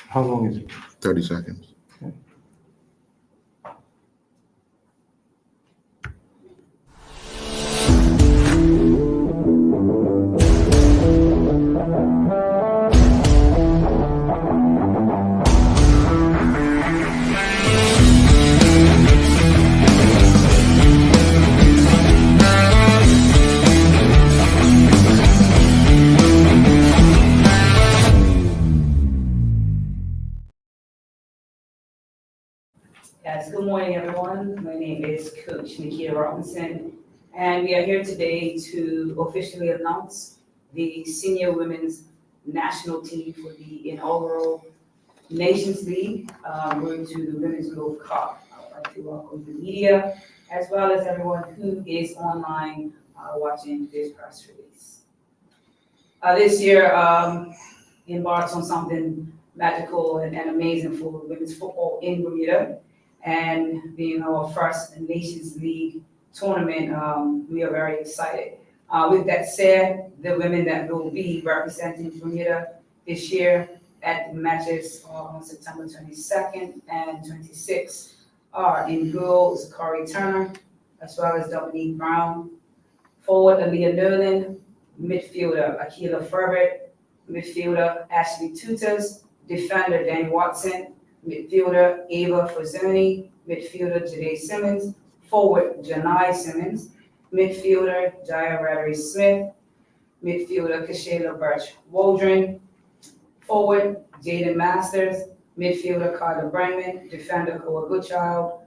How long is it? 30 seconds. Yes, good morning, everyone. My name is Coach Nikita Robinson, and we are here today to officially announce the Senior Women's National Team for the inaugural Nations League, going to the Women's World Cup. I'd like to welcome the media, as well as everyone who is online watching this press release. This year embarks on something magical and amazing for women's football in Bermuda. And being our first Nations League tournament, we are very excited. With that said, the women that will be representing Bermuda this year at the matches on September 22nd and 26th are in goals Corey Turner, as well as Dominique Brown, forward Aaliyah Nerlin, midfielder Akila Ferret, midfielder Ashley Tutors, defender Danny Watson, midfielder Ava Frazzoni, midfielder Jade Simmons, forward Janai Simmons, midfielder Jaya Radley Smith, midfielder Kashayla Birch Waldron, forward Jaden Masters, midfielder Carter Brangman, defender Koa Goodchild,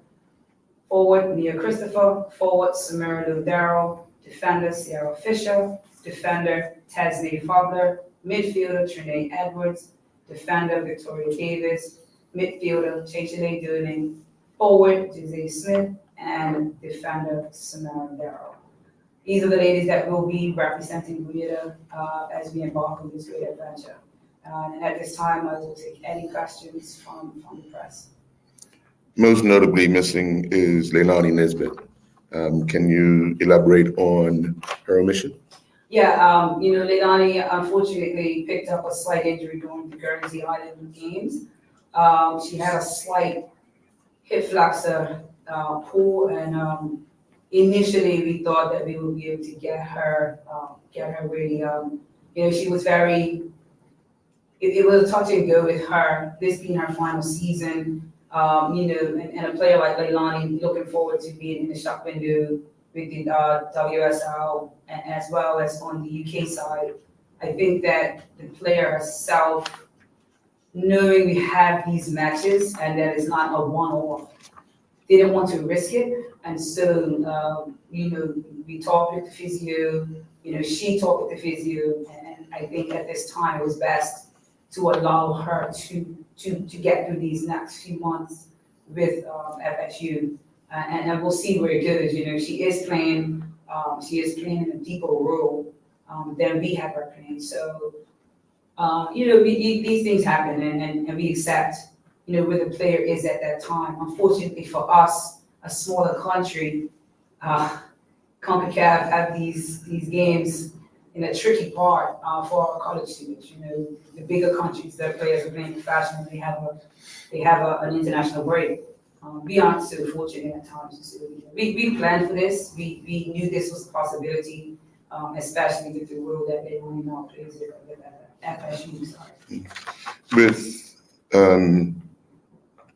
forward Nia Christopher, forward Samira Lou Darrow, defender Sierra Fisher, defender Tasnee Fogler, midfielder Trinae Edwards, defender Victoria Davis, midfielder Chechele Dooning, forward Jose Smith, and defender Samara Darrow. These are the ladies that will be representing Bermuda as we embark on this great adventure. And at this time, I will take any questions from the press. Most notably missing is Leilani Nesbitt. Can you elaborate on her omission? Yeah, Leilani unfortunately picked up a slight injury during the Guernsey Island games. She had a slight hip flexor pull, and initially we thought that we would be able to get her really. She was very. It was a touch and go with her. This being her final season, and a player like Leilani looking forward to being in the shop window with the WSL, as well as on the UK side. I think that the player herself, knowing we have these matches and that it's not a one-off, didn't want to risk it. And so, we talked with the physio, she talked with the physio, and I think at this time it was best to allow her to get through these next few months with FSU. And we'll see where it goes. She is playing in a deeper role than we have her playing. So, these things happen, and we accept, where the player is at that time. Unfortunately for us, a smaller country, CONCACAF have these games in a tricky part for our college students. The bigger countries, their players are playing professionally, they have an international break. We aren't so fortunate at times. We planned for this. We knew this was a possibility, especially with the role that they only now plays at FSU. Sorry. With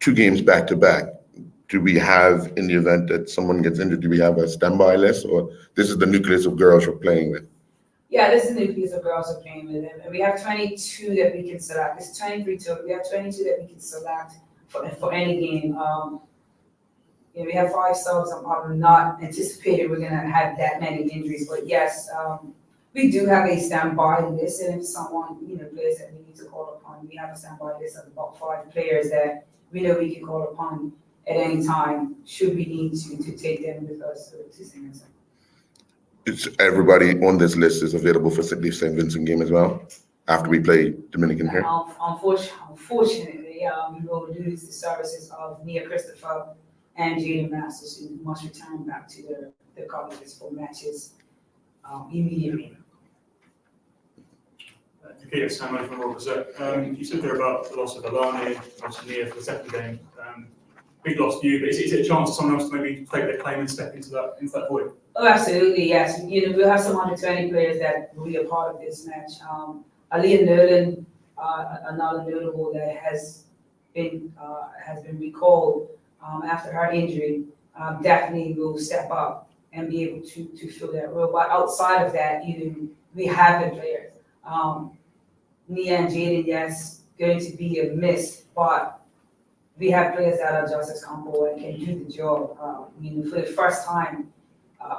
2 games back to back, do we have, in the event that someone gets injured, do we have a standby list, or this is the nucleus of girls you're playing with? Yeah, this is the nucleus of girls we're playing with, and we have 22 that we can select. It's 23 total. We have 22 that we can select for any game. We have 5 subs. I'm not anticipating we're gonna have that many injuries, but yes, we do have a standby list, and if someone, players that we need to call upon, we have a standby list of about 5 players that we know we can call upon at any time, should we need to take them with us to St. Vincent. It's everybody on this list is available for the St. Vincent game as well, after we play Dominican here? Unfortunately, we will lose the services of Nia Christopher and Jaden Masters, who must return back to their colleges for matches immediately. Nikita Samuel from Royal Gazette. You said there about the loss of Alani, obviously Nia for the second game. Big loss for you, but is it a chance for someone else to maybe take their claim and step into that void? Oh, absolutely, yes. We'll have some under 20 players that will be a part of this match. Aaliyah Nolan, another notable that has been recalled after her injury, definitely will step up and be able to fill that role. But outside of that, we have the players. Nia and Jaden, yes, going to be a miss, but we have players that are just as comfortable and can do the job. For the first time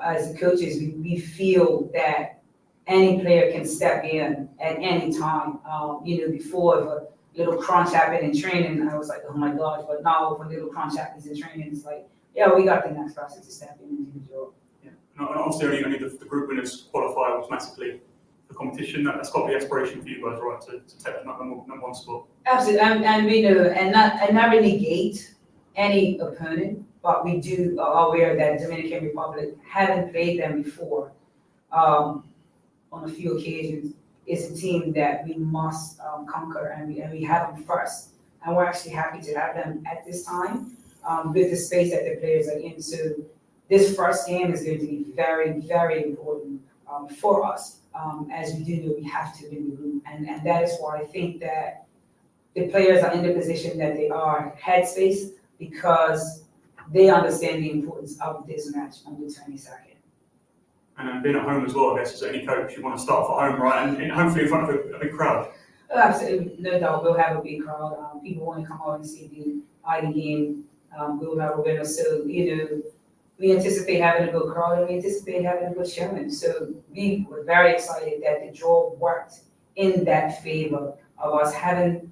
as coaches, we feel that any player can step in at any time. Before if a little crunch happened in training, I was like, oh my gosh, but now if a little crunch happens in training, it's like, yeah, we got the next person to step in and do the job. Yeah. And obviously only the group winners qualify automatically for competition. That's got to be aspiration for you guys, right, to take that number one spot. Absolutely, and we know, and not really negate any opponent, but we are aware that Dominican Republic haven't played them before on a few occasions. It's a team that we must conquer, and we have them first. And we're actually happy to have them at this time with the space that the players are in. So this first game is going to be very, very important for us, as we do know we have to win the group. And that is why I think that the players are in the position that they are headspace, because they understand the importance of this match on the 22nd. And being at home as well, I guess, as any coach, you want to start for home, right? And hopefully in front of a big crowd. Oh, absolutely, no doubt, we'll have a big crowd. People want to come out and see the Island game. We'll have a winner, so we anticipate having a good crowd and we anticipate having a good showing. So we were very excited that the draw worked in that favor of us having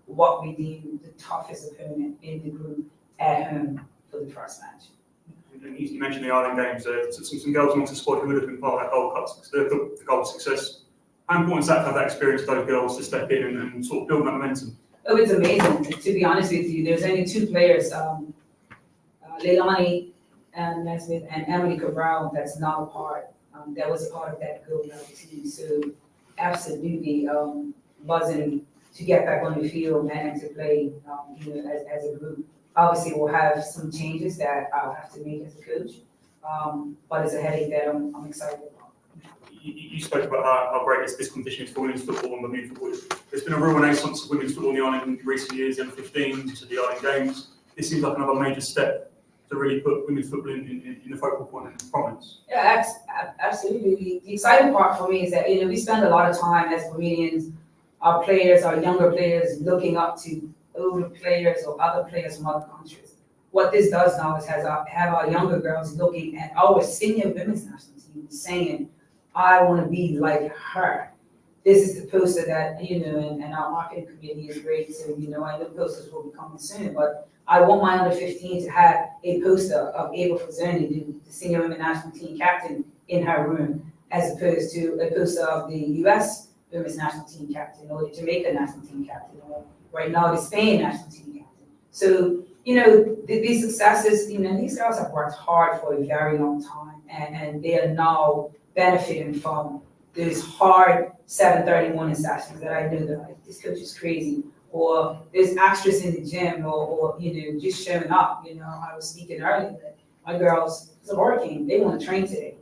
what we deem the toughest opponent in the group at home for the first match. And you mentioned the Ireland games. Some girls amongst the squad who would have been part of that Gold Cup, the goal success. How important is that to have that experience for those girls to step in and sort of build that momentum? Oh, it's amazing. To be honest with you, there's only two players, Leilani and Nesbitt and Emily Cabral, that's not a part, that was a part of that gold medal team. So absolutely buzzing to get back on the field and to play, as a group. Obviously, we'll have some changes that I'll have to make as a coach, but it's a headache that I'm excited about. You spoke about how great this competition is for women's football and women's football. There's been a real renaissance of women's football in the island in recent years, the under-15s to the Island Games. This seems like another major step to really put women's football in the focal point and prominence. Yeah, absolutely. The exciting part for me is that we spend a lot of time as Bermudians, our players, our younger players, looking up to older players or other players from other countries. What this does now is have our younger girls looking at our senior women's national team saying, I want to be like her. This is the poster that, and our marketing committee is great. So, I know posters will be coming soon, but I want my under 15 to have a poster of Ava Fazoni, the senior women's national team captain, in her room, as opposed to a poster of the U.S. women's national team captain or the Jamaica national team captain, or right now the Spain national team captain. So, these successes, these girls have worked hard for a very long time, and they are now benefiting from those hard 7:30 morning sessions that I know that like, this coach is crazy, or there's extras in the gym, or just showing up. I was speaking earlier that my girls, it's a hurricane, they want to train today.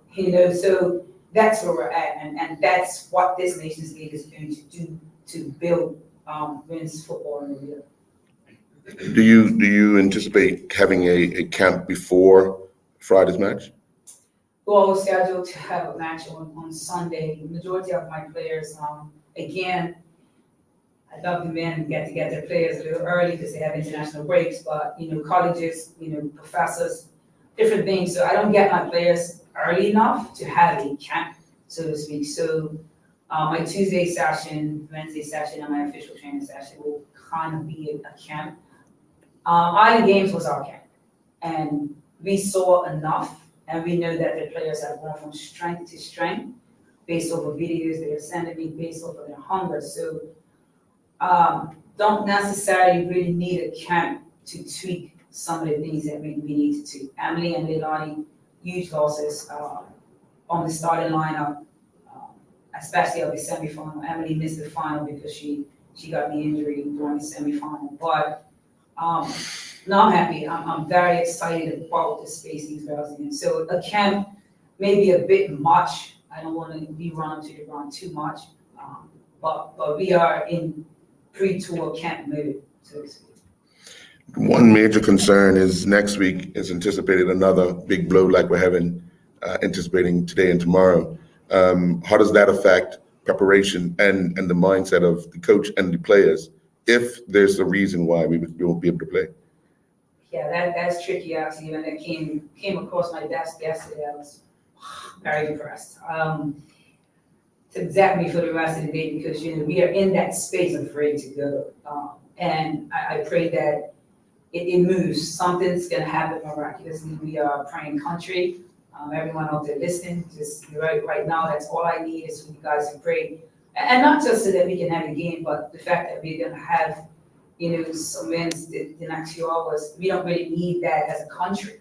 So that's where we're at, and that's what this Nations League is going to do to build women's football in the year. Do you anticipate having a camp before Friday's match? We're scheduled to have a match on Sunday. The majority of my players, again, I'd love the men get to get their players a little early because they have international breaks, but colleges, professors, different things. So I don't get my players early enough to have a camp, so to speak. So my Tuesday session, Wednesday session, and my official training session will kind of be a camp. Island Games was our camp, and we saw enough. And we know that the players have gone from strength to strength based off of videos they are sending me, based off of their hunger. So don't necessarily really need a camp to tweak some of the things that we need to. Emily and Leilani, huge losses on the starting lineup. I especially of the semifinal. Emily missed the final because she got the injury during the semifinal. But no, I'm happy. I'm very excited about the space these girls are in. So a camp may be a bit much. I don't want to be running to the ground too much. But we are in pre-tour camp mode, so to speak. One major concern is next week is anticipated another big blow like we're having, anticipating today and tomorrow. How does that affect preparation and the mindset of the coach and the players if there's a reason why we won't be able to play? Yeah, that's tricky actually. When that came across my desk yesterday, I was very impressed. It's exactly for the rest of the day because we are in that space of ready to go. And I pray that it moves. Something's gonna happen miraculously. We are a praying country. Everyone out there listening, just right now, that's all I need is for you guys to pray. And not just so that we can have a game, but the fact that we're gonna have, some wins the next few hours. We don't really need that as a country,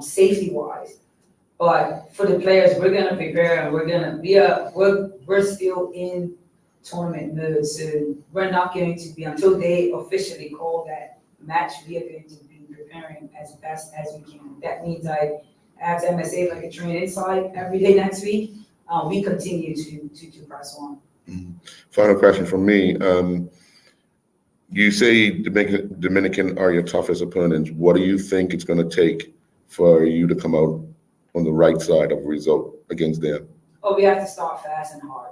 safety wise. But for the players, we're gonna prepare and we're still in tournament mode. So we're not going to be, until they officially call that match, we are going to be preparing as best as we can. That means I ask MSA if I can train inside every day next week. We continue to press on. Final question from me. You say Dominican are your toughest opponents. What do you think it's going to take for you to come out on the right side of a result against them? Oh, we have to start fast and hard.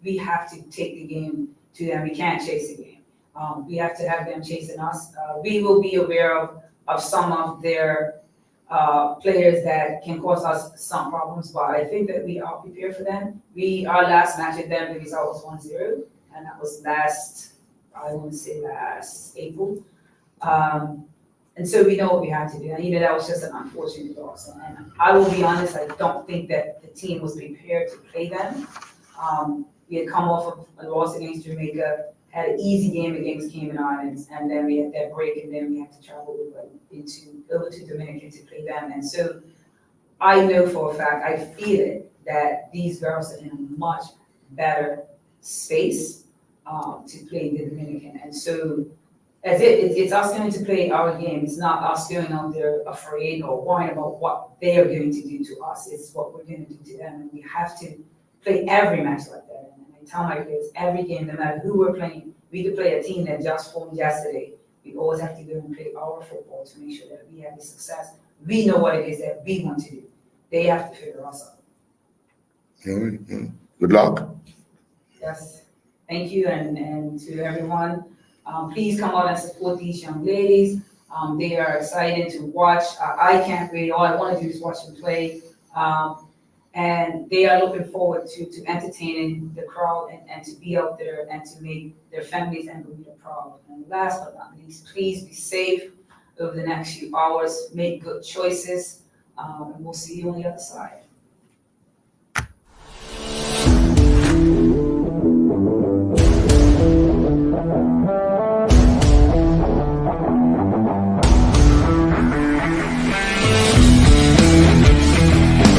We have to take the game to them. We can't chase the game. We have to have them chasing us. We will be aware of some of their players that can cause us some problems, but I think that we are prepared for them. Our last match with them, the result was 1-0, and that was last April. And so we know what we have to do. And that was just an unfortunate loss. And I will be honest, I don't think that the team was prepared to play them. We had come off of a loss against Jamaica, had an easy game against Cayman Islands, and then we had that break, and then we had to travel over to Dominican to play them. And so I know for a fact, I feel it, that these girls are in a much better space to play the Dominican. And so it's us going to play our game. It's not us going out there afraid or worrying about what they are going to do to us. It's what we're going to do to them. And we have to play every match like that. And I tell my players, every game, no matter who we're playing, we could play a team that just formed yesterday. We always have to go and play our football to make sure that we have the success. We know what it is that we want to do. They have to figure us out. All right. Good luck. Yes. Thank you. And to everyone, please come out and support these young ladies. They are excited to watch. I can't wait. All I want to do is watch them play. And they are looking forward to entertaining the crowd and to be out there and to make their families and Bermuda proud. And last but not least, please be safe over the next few hours. Make good choices. And we'll see you on the other side.